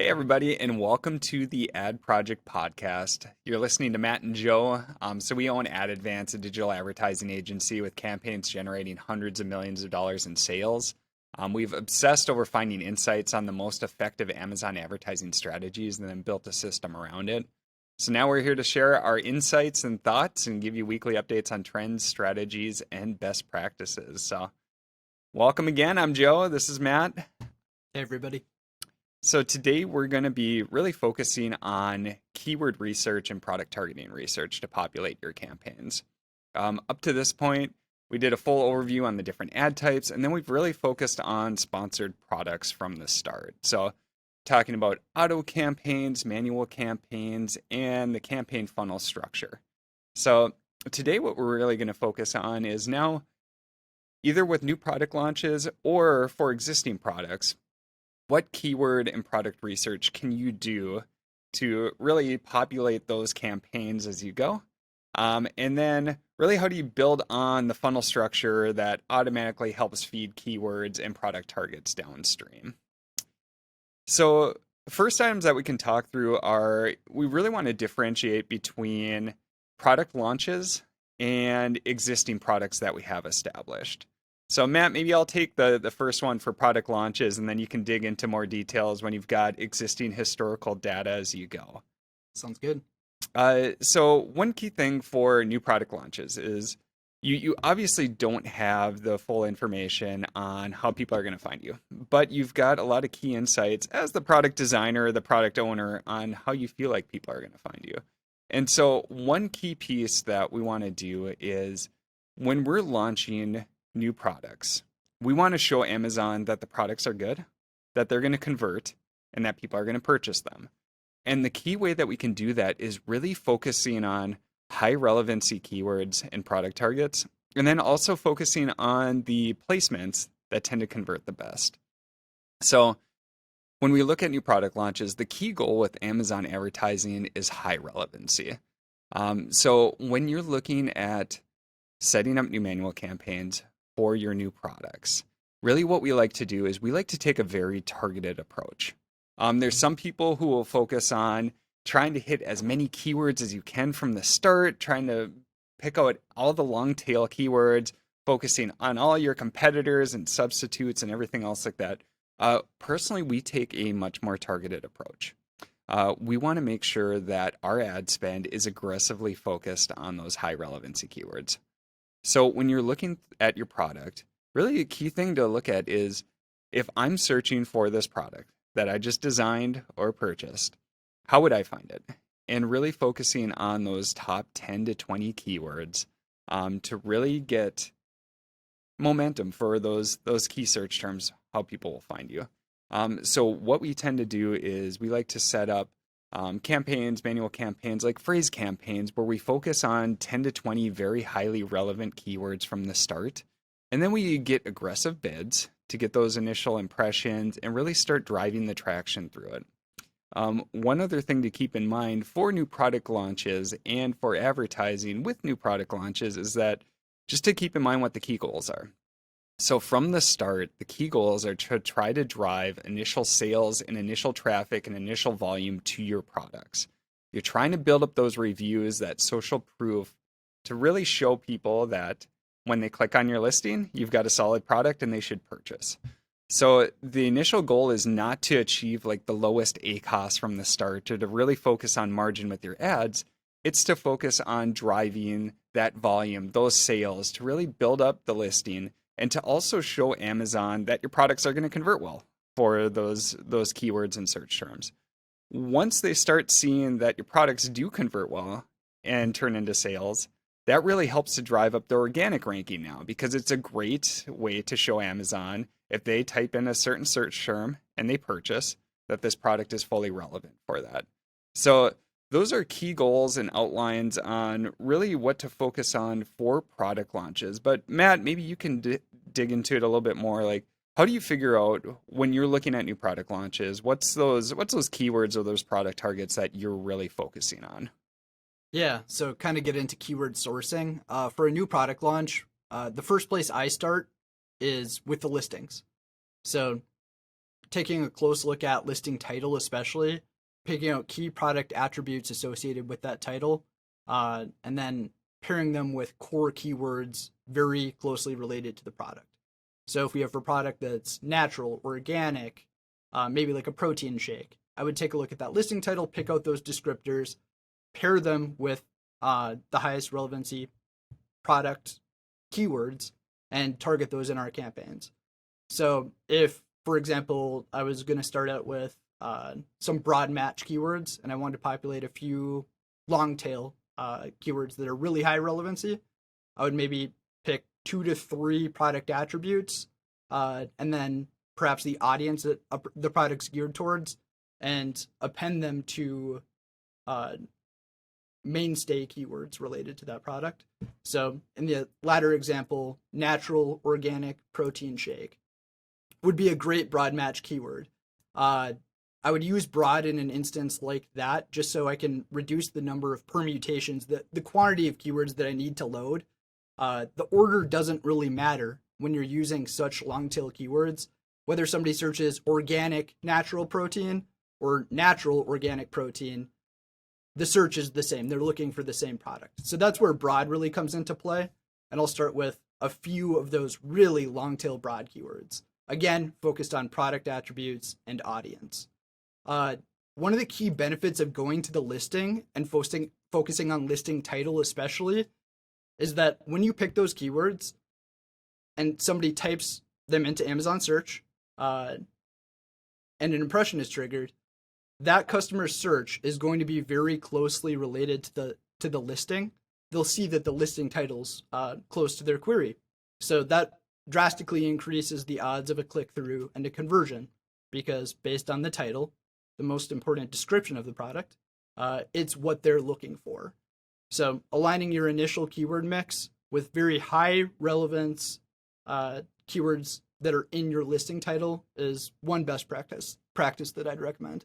everybody, and welcome to the Ad Project Podcast. You're listening to Matt and Joe. So we own Ad Advance, a digital advertising agency with campaigns generating hundreds of millions of dollars in sales. We've obsessed over finding insights on the most effective Amazon advertising strategies and then built a system around it. So now we're here to share our insights and thoughts and give you weekly updates on trends, strategies, and best practices. So welcome again. I'm Joe. This is Matt. Hey, everybody. So today we're going to be really focusing on keyword research and product targeting research to populate your campaigns. Up to this point, we did a full overview on the different ad types, and then we've really focused on sponsored products from the start. So talking about auto campaigns, manual campaigns, and the campaign funnel structure. So today what we're really going to focus on is now either with new product launches or for existing products, what keyword and product research can you do to really populate those campaigns as you go? And then really how do you build on the funnel structure that automatically helps feed keywords and product targets downstream? So the first items that we can talk through are we really want to differentiate between product launches and existing products that we have established. So Matt, maybe I'll take the first one for product launches, and then you can dig into more details when you've got existing historical data as you go. Sounds good. So one key thing for new product launches is you obviously don't have the full information on how people are going to find you, but you've got a lot of key insights as the product designer, the product owner, on how you feel like people are going to find you. And so one key piece that we want to do is when we're launching new products, we want to show Amazon that the products are good, that they're going to convert, and that people are going to purchase them. And the key way that we can do that is really focusing on high relevancy keywords and product targets, and then also focusing on the placements that tend to convert the best. So when we look at new product launches, the key goal with Amazon advertising is high relevancy. So when you're looking at setting up new manual campaigns for your new products, really what we like to do is we like to take a very targeted approach. There's some people who will focus on trying to hit as many keywords as you can from the start, trying to pick out all the long tail keywords, focusing on all your competitors and substitutes and everything else like that. Personally, we take a much more targeted approach. We want to make sure that our ad spend is aggressively focused on those high relevancy keywords. So when you're looking at your product, really a key thing to look at is if I'm searching for this product that I just designed or purchased, how would I find it? And really focusing on those top 10 to 20 keywords to really get momentum for those key search terms, how people will find you. So what we tend to do is we like to set up campaigns, manual campaigns, like phrase campaigns, where we focus on 10 to 20 very highly relevant keywords from the start. And then we get aggressive bids to get those initial impressions and really start driving the traction through it. One other thing to keep in mind for new product launches and for advertising with new product launches is that just to keep in mind what the key goals are. So from the start, the key goals are to try to drive initial sales and initial traffic and initial volume to your products. You're trying to build up those reviews, that social proof, to really show people that when they click on your listing, you've got a solid product and they should purchase. So the initial goal is not to achieve like the lowest ACoS from the start or to really focus on margin with your ads. It's to focus on driving that volume, those sales, to really build up the listing and to also show Amazon that your products are going to convert well for those keywords and search terms. Once they start seeing that your products do convert well and turn into sales, that really helps to drive up the organic ranking now, because it's a great way to show Amazon if they type in a certain search term and they purchase, that this product is fully relevant for that. So those are key goals and outlines on really what to focus on for product launches. But Matt, maybe you can dig into it a little bit more. Like, how do you figure out when you're looking at new product launches, what's those keywords or those product targets that you're really focusing on? Yeah, so kind of get into keyword sourcing. For a new product launch, the first place I start is with the listings. So taking a close look at listing title, especially picking out key product attributes associated with that title, and then pairing them with core keywords very closely related to the product. So if we have a product that's natural, organic, maybe like a protein shake, I would take a look at that listing title, pick out those descriptors, pair them with the highest relevancy product keywords, and target those in our campaigns. So if, for example, I was going to start out with some broad match keywords and I wanted to populate a few long tail keywords that are really high relevancy, I would maybe pick 2 to 3 product attributes and then perhaps the audience that the product's geared towards, and append them to mainstay keywords related to that product. So in the latter example, natural organic protein shake would be a great broad match keyword. I would use broad in an instance like that just so I can reduce the number of permutations, the quantity of keywords that I need to load. The order doesn't really matter when you're using such long tail keywords. Whether somebody searches organic natural protein or natural organic protein, the search is the same. They're looking for the same product. So that's where broad really comes into play. And I'll start with a few of those really long tail broad keywords. Again, focused on product attributes and audience. One of the key benefits of going to the listing and focusing on listing title especially is that when you pick those keywords and somebody types them into Amazon search and an impression is triggered, that customer's search is going to be very closely related to the listing. They'll see that the listing title's close to their query. So that drastically increases the odds of a click-through and a conversion, because based on the title, the most important description of the product, it's what they're looking for. So aligning your initial keyword mix with very high relevance keywords that are in your listing title is one best practice that I'd recommend.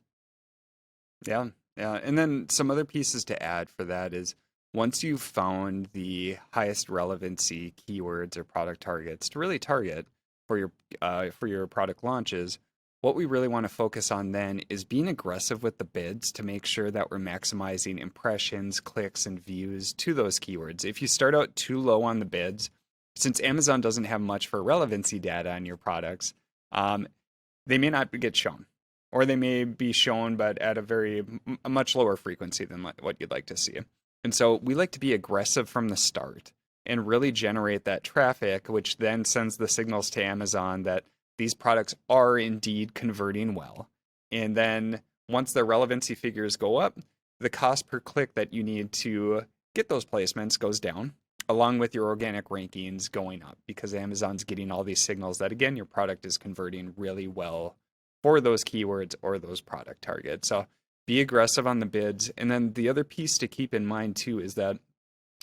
Yeah. And then some other pieces to add for that is, once you've found the highest relevancy keywords or product targets to really target for your product launches, what we really want to focus on then is being aggressive with the bids to make sure that we're maximizing impressions, clicks, and views to those keywords. If you start out too low on the bids, since Amazon doesn't have much for relevancy data on your products, they may not get shown, or they may be shown but at a much lower frequency than what you'd like to see. And so we like to be aggressive from the start and really generate that traffic, which then sends the signals to Amazon that these products are indeed converting well. And then once the relevancy figures go up, the cost per click that you need to get those placements goes down, along with your organic rankings going up, because Amazon's getting all these signals that, again, your product is converting really well for those keywords or those product targets. So be aggressive on the bids. And then the other piece to keep in mind too is that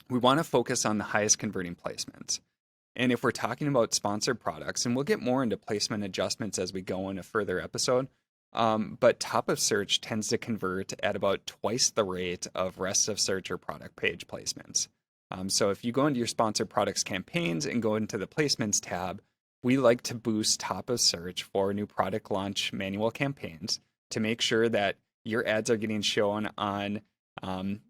we want to focus on the highest converting placements. And if we're talking about sponsored products, and we'll get more into placement adjustments as we go in a further episode, but top of search tends to convert at about twice the rate of rest of search or product page placements. So if you go into your sponsored products campaigns and go into the placements tab, we like to boost top of search for new product launch manual campaigns to make sure that your ads are getting shown on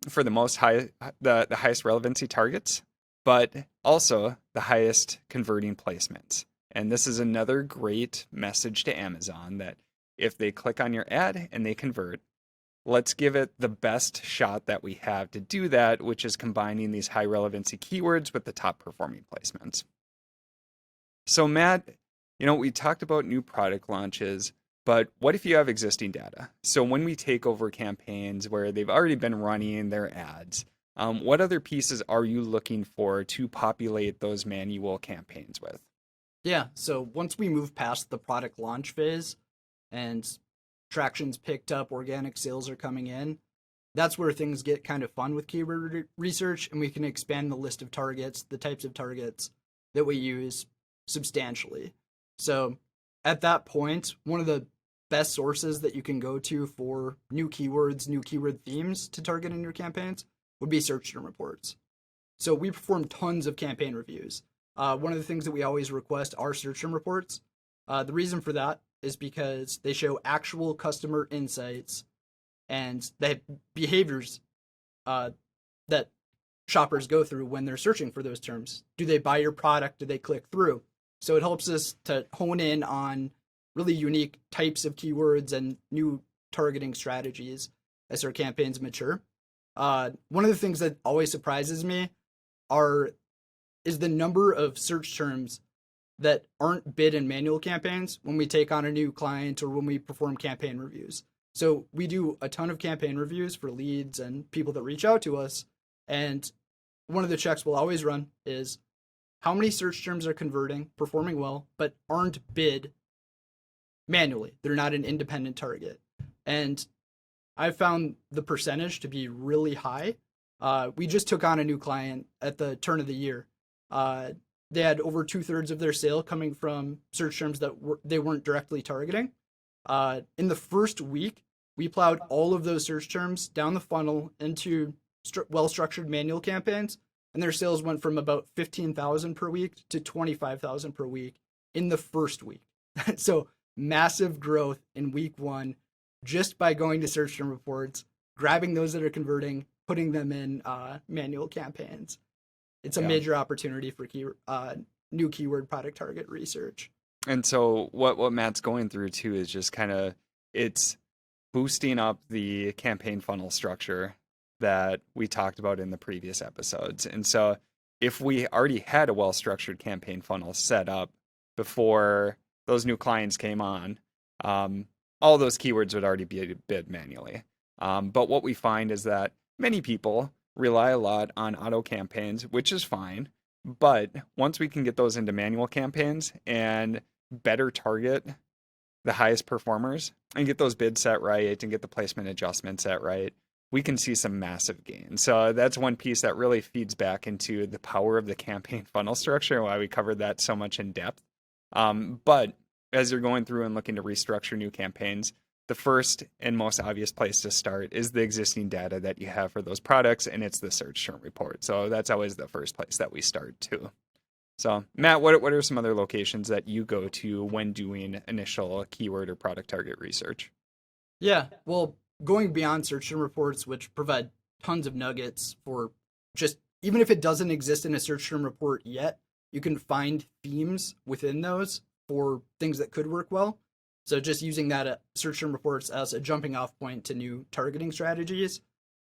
for the highest relevancy targets, but also the highest converting placements. And this is another great message to Amazon that if they click on your ad and they convert, let's give it the best shot that we have to do that, which is combining these high relevancy keywords with the top performing placements. So Matt, we talked about new product launches, but what if you have existing data? So when we take over campaigns where they've already been running their ads, what other pieces are you looking for to populate those manual campaigns with? Yeah, so once we move past the product launch phase and traction's picked up, organic sales are coming in, that's where things get kind of fun with keyword research, and we can expand the list of targets, the types of targets that we use substantially. So at that point, one of the best sources that you can go to for new keywords, new keyword themes to target in your campaigns would be search term reports. So we perform tons of campaign reviews. One of the things that we always request are search term reports. The reason for that is because they show actual customer insights and they have behaviors that shoppers go through when they're searching for those terms. Do they buy your product? Do they click through? So it helps us to hone in on really unique types of keywords and new targeting strategies as our campaigns mature. One of the things that always surprises me is the number of search terms that aren't bid in manual campaigns when we take on a new client or when we perform campaign reviews. So we do a ton of campaign reviews for leads and people that reach out to us. And one of the checks we'll always run is how many search terms are converting, performing well, but aren't bid manually. They're not an independent target. And I found the percentage to be really high. We just took on a new client at the turn of the year. They had over 2/3 of their sale coming from search terms that they weren't directly targeting. In the first week, we plowed all of those search terms down the funnel into well-structured manual campaigns, and their sales went from about 15,000 per week to 25,000 per week in the first week. So massive growth in week one just by going to search term reports, grabbing those that are converting, putting them in manual campaigns. It's a major opportunity for new keyword product target research. And so what Matt's going through too is just kind of it's boosting up the campaign funnel structure that we talked about in the previous episodes. And so if we already had a well-structured campaign funnel set up before those new clients came on, all those keywords would already be bid manually. But what we find is that many people rely a lot on auto campaigns, which is fine. But once we can get those into manual campaigns and better target the highest performers and get those bids set right and get the placement adjustments set right, we can see some massive gains. So that's one piece that really feeds back into the power of the campaign funnel structure and why we covered that so much in depth. But as you're going through and looking to restructure new campaigns, the first and most obvious place to start is the existing data that you have for those products, and it's the search term report. So that's always the first place that we start too. So Matt, what are some other locations that you go to when doing initial keyword or product target research? Yeah, well, going beyond search term reports, which provide tons of nuggets for just, even if it doesn't exist in a search term report yet, you can find themes within those for things that could work well. So just using that search term reports as a jumping off point to new targeting strategies.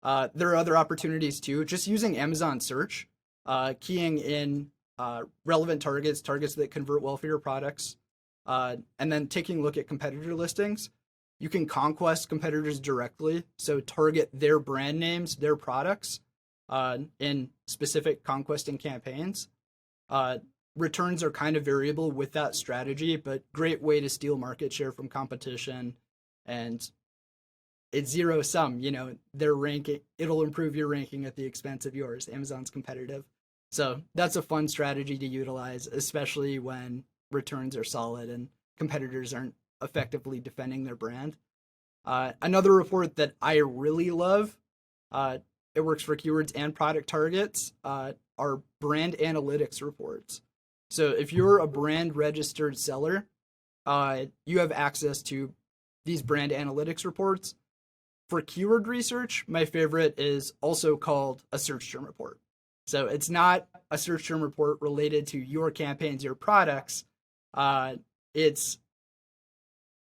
There are other opportunities too. Just using Amazon search, keying in relevant targets that convert well for your products, and then taking a look at competitor listings. You can conquest competitors directly. So target their brand names, their products in specific conquesting campaigns. Returns are kind of variable with that strategy, but great way to steal market share from competition. And it's zero sum, their ranking, it'll improve your ranking at the expense of yours. Amazon's competitive. So that's a fun strategy to utilize, especially when returns are solid and competitors aren't effectively defending their brand. Another report that I really love, it works for keywords and product targets, are brand analytics reports. So if you're a brand registered seller, you have access to these brand analytics reports. For keyword research, my favorite is also called a search term report. So it's not a search term report related to your campaigns, your products. It's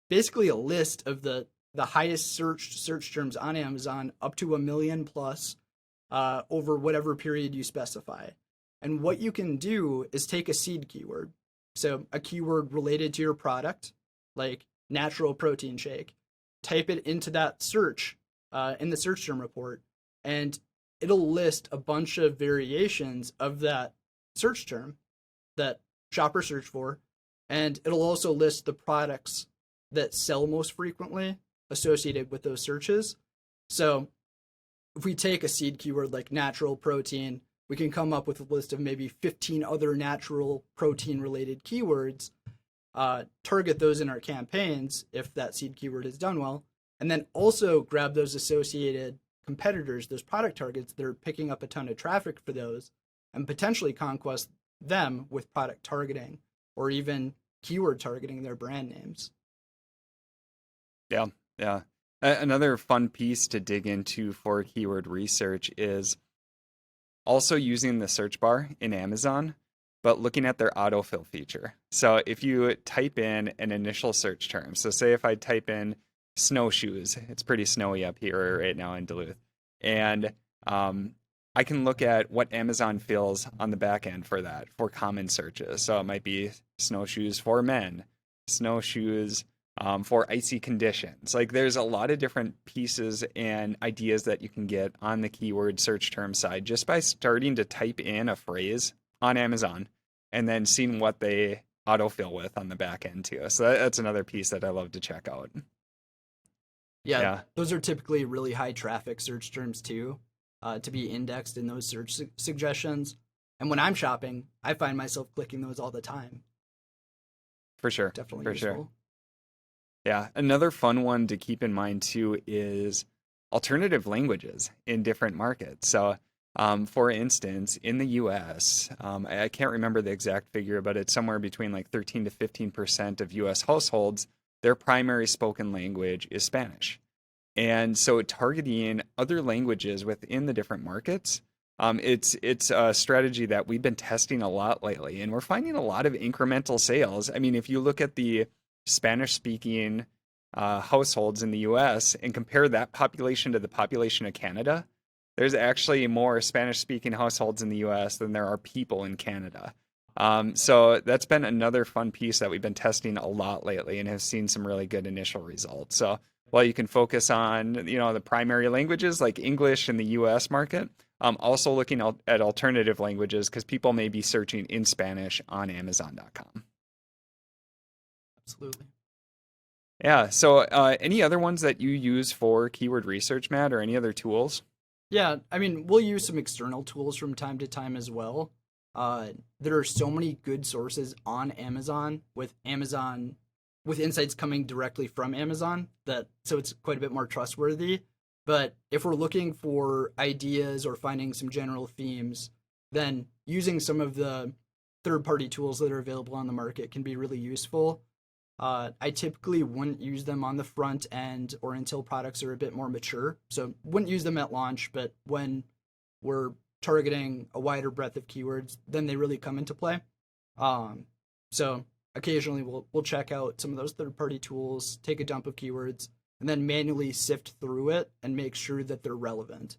basically a list of the highest searched search terms on Amazon, up to 1 million plus, over whatever period you specify. And what you can do is take a seed keyword, so a keyword related to your product, like natural protein shake, type it into that search in the search term report, and it'll list a bunch of variations of that search term that shoppers search for, and it'll also list the products that sell most frequently associated with those searches. So if we take a seed keyword like natural protein, we can come up with a list of maybe 15 other natural protein related keywords, target those in our campaigns if that seed keyword is done well, and then also grab those associated competitors, those product targets that are picking up a ton of traffic for those, and potentially conquest them with product targeting, or even keyword targeting their brand names. Yeah, yeah. Another fun piece to dig into for keyword research is also using the search bar in Amazon, but looking at their autofill feature. So if you type in an initial search term, so say if I type in snowshoes, it's pretty snowy up here right now in Duluth, and I can look at what Amazon fills on the back end for that for common searches. So it might be snowshoes for men, snowshoes for icy conditions. Like there's a lot of different pieces and ideas that you can get on the keyword search term side just by starting to type in a phrase on Amazon and then seeing what they autofill with on the back end too. So that's another piece that I love to check out. Yeah, Yeah, those are typically really high traffic search terms too, to be indexed in those search suggestions. And when I'm shopping, I find myself clicking those all the time. for sure. Definitely For sure. useful. Yeah, another fun one to keep in mind too is alternative languages in different markets. So, for instance, in the US, I can't remember the exact figure, but it's somewhere between like 13 to 15% of US households, their primary spoken language is Spanish. And so targeting other languages within the different markets, it's a strategy that we've been testing a lot lately, and we're finding a lot of incremental sales. I mean, if you look at the Spanish-speaking households in the U.S. and compare that population to the population of Canada, there's actually more Spanish-speaking households in the U.S. than there are people in Canada. So that's been another fun piece that we've been testing a lot lately and have seen some really good initial results. So while you can focus on, the primary languages like English in the US market, also looking at alternative languages because people may be searching in Spanish on Amazon.com. Absolutely. Yeah. So any other ones that you use for keyword research, Matt, or any other tools? Yeah, I mean, we'll use some external tools from time to time as well. There are so many good sources on Amazon with insights coming directly from Amazon so it's quite a bit more trustworthy. But if we're looking for ideas or finding some general themes, then using some of the third-party tools that are available on the market can be really useful. I typically wouldn't use them on the front end or until products are a bit more mature. So wouldn't use them at launch, but when we're targeting a wider breadth of keywords, then they really come into play. So occasionally we'll check out some of those third-party tools, take a dump of keywords, and then manually sift through it and make sure that they're relevant.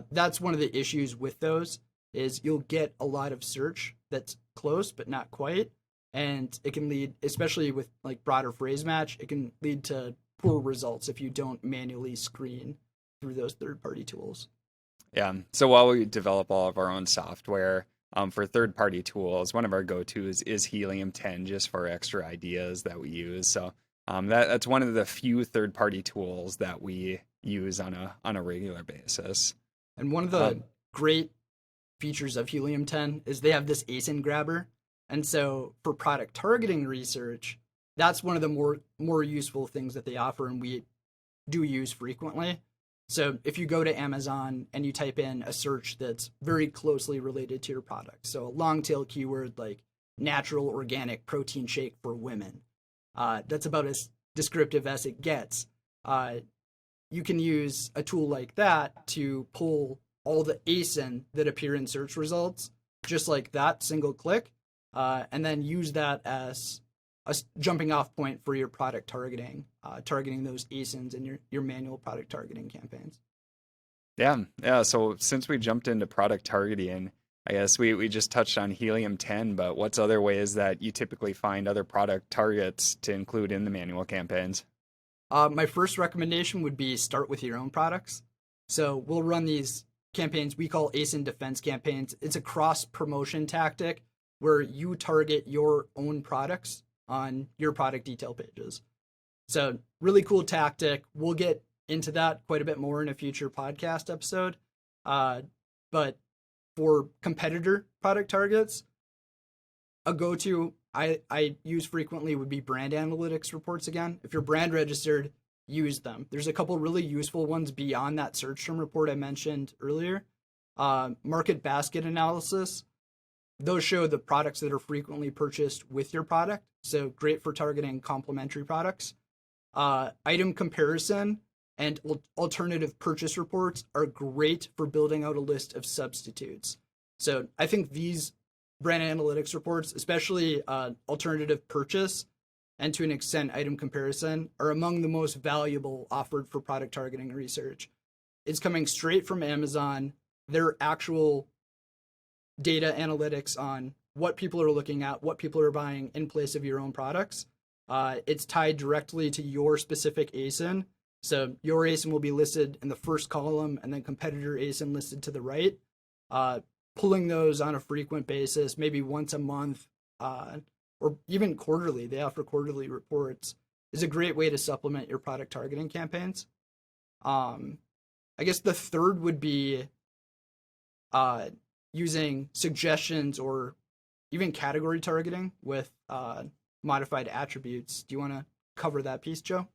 That's one of the issues with those is you'll get a lot of search that's close but not quite, and it can lead, especially with like broader phrase match, it can lead to poor results if you don't manually screen through those third-party tools. Yeah. So while we develop all of our own software for third-party tools, one of our go-tos is Helium 10 just for extra ideas that we use. So that's one of the few third-party tools that we use on a regular basis. And one of the great features of Helium 10 is they have this ASIN grabber. And so for product targeting research, that's one of the more useful things that they offer and we do use frequently. So if you go to Amazon and you type in a search that's very closely related to your product, so a long tail keyword like natural organic protein shake for women, that's about as descriptive as it gets. You can use a tool like that to pull all the ASIN that appear in search results, just like that, single click, and then use that as a jumping off point for your product targeting, targeting those ASINs in your manual product targeting campaigns. Yeah. So since we jumped into product targeting, I guess we just touched on Helium 10, but what's other ways that you typically find other product targets to include in the manual campaigns? My first recommendation would be start with your own products. So we'll run these campaigns we call ASIN defense campaigns. It's a cross promotion tactic where you target your own products on your product detail pages. So really cool tactic. We'll get into that quite a bit more in a future podcast episode. But for competitor product targets, a go-to I use frequently would be brand analytics reports again. If you're brand registered, use them. There's a couple really useful ones beyond that search term report I mentioned earlier. Market basket analysis. those show the products that are frequently purchased with your product. So great for targeting complementary products. Item comparison and alternative purchase reports are great for building out a list of substitutes. So I think these brand analytics reports, especially alternative purchase and to an extent item comparison, are among the most valuable offered for product targeting research. It's coming straight from Amazon. Their actual data analytics on what people are looking at, what people are buying in place of your own products. It's tied directly to your specific ASIN. So your ASIN will be listed in the first column and then competitor ASIN listed to the right. Pulling those on a frequent basis, maybe once a month, or even quarterly, they offer quarterly reports, is a great way to supplement your product targeting campaigns. I guess the third would be using suggestions or even category targeting with modified attributes. Do you want to cover that piece, Joe?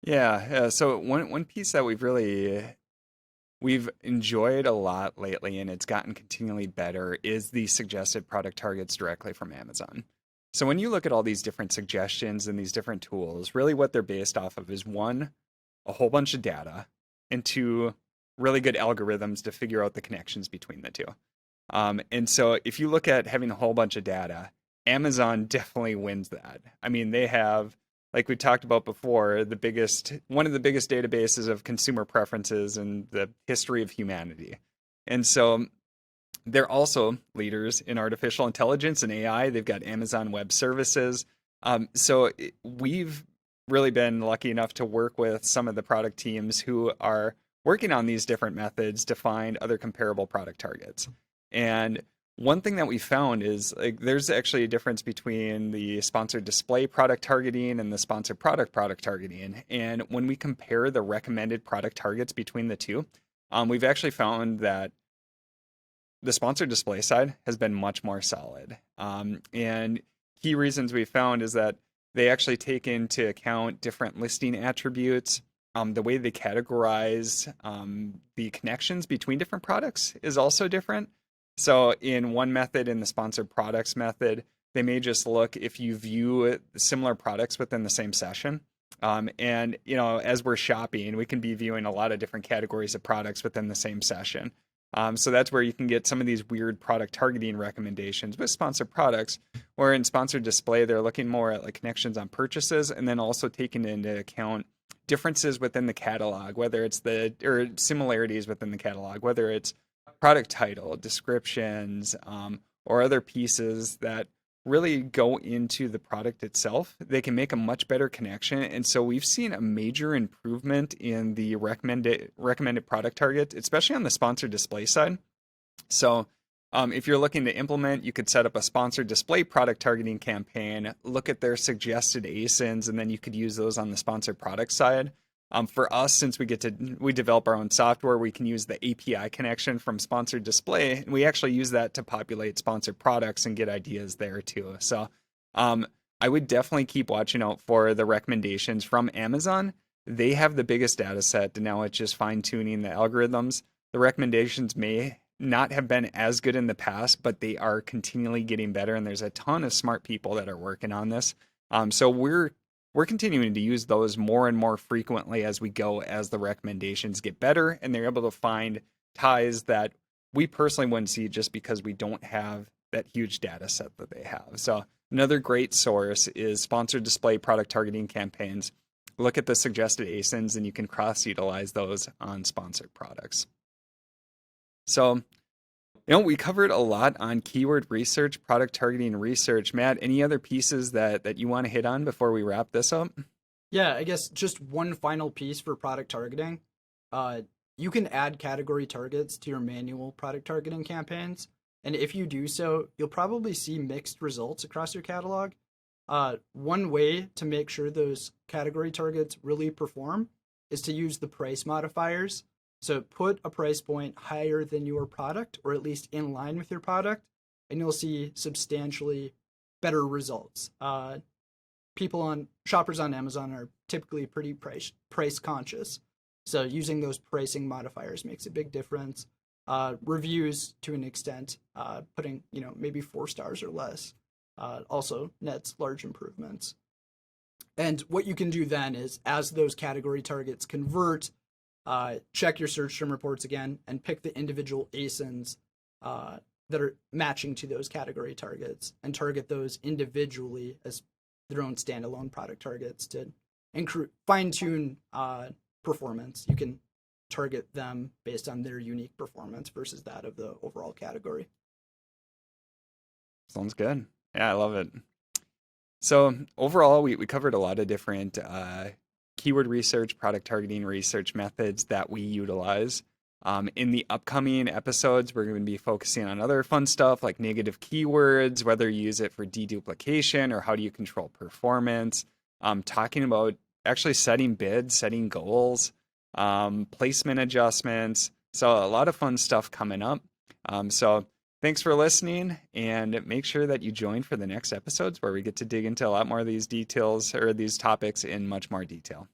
Yeah. So one piece that we've enjoyed a lot lately, and it's gotten continually better, is the suggested product targets directly from Amazon. So when you look at all these different suggestions and these different tools, really what they're based off of is one, a whole bunch of data, and two, really good algorithms to figure out the connections between the two. And so if you look at having a whole bunch of data, Amazon definitely wins that. I mean, they have, like we talked about before, one of the biggest databases of consumer preferences in the history of humanity. And so they're also leaders in artificial intelligence and AI. They've got Amazon Web Services. We've really been lucky enough to work with some of the product teams who are working on these different methods to find other comparable product targets. And one thing that we found is like there's actually a difference between the sponsored display product targeting and the sponsored product targeting. And when we compare the recommended product targets between the two, we've actually found that the sponsored display side has been much more solid. And key reasons we found is that they actually take into account different listing attributes. The way they categorize the connections between different products is also different. So in one method, in the sponsored products method, they may just look if you view similar products within the same session. And, as we're shopping, we can be viewing a lot of different categories of products within the same session. So that's where you can get some of these weird product targeting recommendations with sponsored products, where in sponsored display, they're looking more at like connections on purchases and then also taking into account differences within the catalog, whether it's or similarities within the catalog, whether it's product title, descriptions, or other pieces that really go into the product itself. They can make a much better connection. And so we've seen a major improvement in the recommended product target, especially on the sponsored display side. So if you're looking to implement, you could set up a sponsored display product targeting campaign, look at their suggested ASINs, and then you could use those on the sponsored product side. For us, since we develop our own software, we can use the API connection from sponsored display, and we actually use that to populate sponsored products and get ideas there too. So I would definitely keep watching out for the recommendations from Amazon. They have the biggest data set, and now it's just fine tuning the algorithms. The recommendations may not have been as good in the past, but they are continually getting better, and there's a ton of smart people that are working on this. So we're continuing to use those more and more frequently as we go, as the recommendations get better, and they're able to find ties that we personally wouldn't see just because we don't have that huge data set that they have. So another great source is sponsored display product targeting campaigns. Look at the suggested ASINs, and you can cross-utilize those on sponsored products. So we covered a lot on keyword research, product targeting research. Matt, any other pieces that you want to hit on before we wrap this up? Yeah, I guess just one final piece for product targeting. You can add category targets to your manual product targeting campaigns. And if you do so, you'll probably see mixed results across your catalog. One way to make sure those category targets really perform is to use the price modifiers. So put a price point higher than your product, or at least in line with your product, and you'll see substantially better results. Shoppers on Amazon are typically pretty price conscious. So using those pricing modifiers makes a big difference. reviews to an extent, putting, maybe 4 stars or less, also nets large improvements. And what you can do then is, as those category targets convert, check your search term reports again and pick the individual ASINs that are matching to those category targets and target those individually as their own standalone product targets to fine-tune performance. You can target them based on their unique performance versus that of the overall category. Sounds good. Yeah, I love it. So overall, we covered a lot of different keyword research, product targeting research methods that we utilize. In the upcoming episodes, we're going to be focusing on other fun stuff like negative keywords, whether you use it for deduplication or how do you control performance, talking about actually setting bids, setting goals, placement adjustments. So a lot of fun stuff coming up. So thanks for listening, and make sure that you join for the next episodes where we get to dig into a lot more of these details or these topics in much more detail.